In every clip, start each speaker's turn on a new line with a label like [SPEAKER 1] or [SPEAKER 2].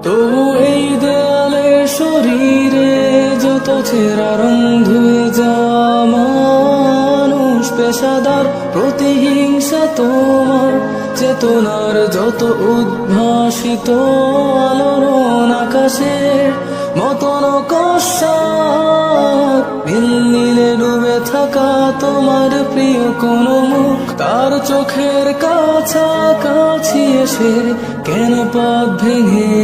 [SPEAKER 1] তবু এই দেয়ালে শরীরে যত ছেঁড়া রং ধুয়ে যাওয়া মানুষ পেশাদার প্রতিহিংসা তোমার চেতনার যত উদ্ভাসিত আলোড়ন আকাশের মতন কষাক নীলে ডুবে থাকা তোমার প্রিয় কোন মুখ তার চোখের কাছাকাছি এসে কেন পথ ভেঙে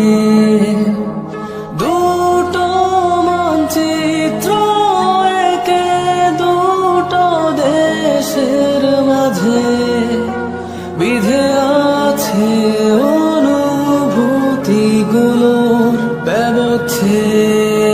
[SPEAKER 1] দুটো মানচিত্র একে দুটো দেশের মাঝে বিধে আছে অনুভূতিগুলোর ব্যবচ্ছেদ।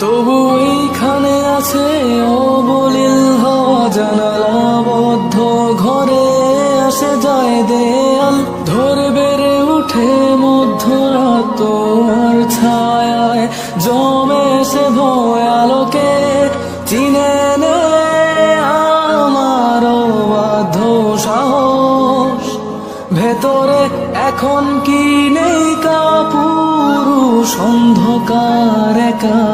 [SPEAKER 1] তবু এইখানে আছে অবলীল হওয়া জানালাবদ্ধ ঘরে আসে যায় দেয়াল ধরে বেড়ে উঠে মধ্যরাত তোমার ছায়ায় জমে সে ভয় আলোকে চিনে নে আমার বাধ্য সাহস ভেতরে এখন কি নেই কাপুরুষ অন্ধকার একা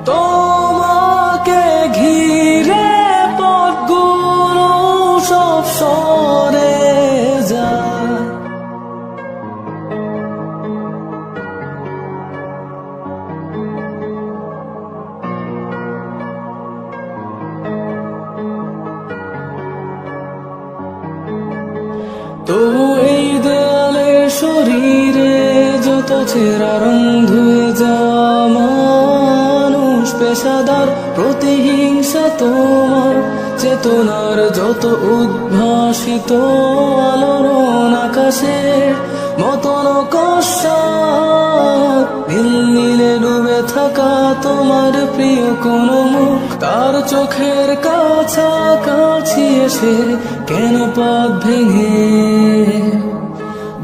[SPEAKER 1] তোমাকে ঘিরে পথগুলো সব সরে যায়। তবু এই দেয়ালে শরীরে যত ছেঁড়া রং ধুয়ে যাওয়া মানুষ পেশাদার প্রতিহিংসা তোমার চেতনার যত উদ্ভাসিত আলোড়ন আকাশের মতন কষাক নীলে ডুবে থাকা তোমার প্রিয় কোন মুখ তার চোখের কাছাকাছি এসে কেন পথ ভেঙে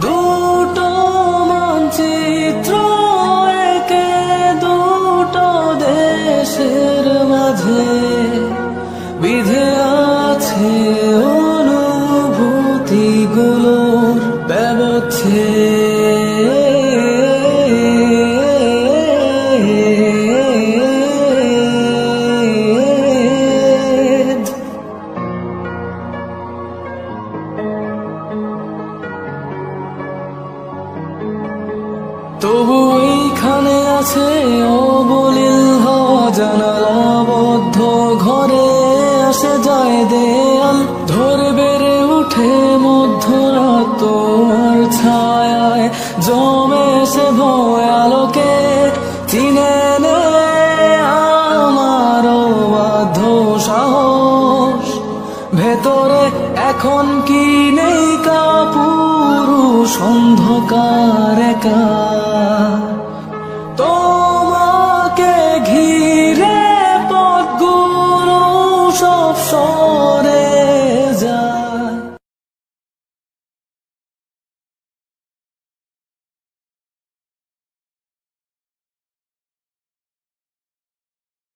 [SPEAKER 1] দুটো মানচিত্র একে দুটো দেশের মাঝে বিধে আছে অনুভূতিগুলোর ব্যবচ্ছেদ। তবু এইখানে আছে অবলীল হওয়া জানালাবদ্ধ ঘরে আসে যায় দেয়াল ধরে বেড়ে উঠে মধ্যরাত তোমার ছায়ায় জমে সে ভয় আলোকে চিনে নে আমার বাধ্য সাহস ভেতরে এখন কি নেই কাপুরুষ অন্ধকার একা।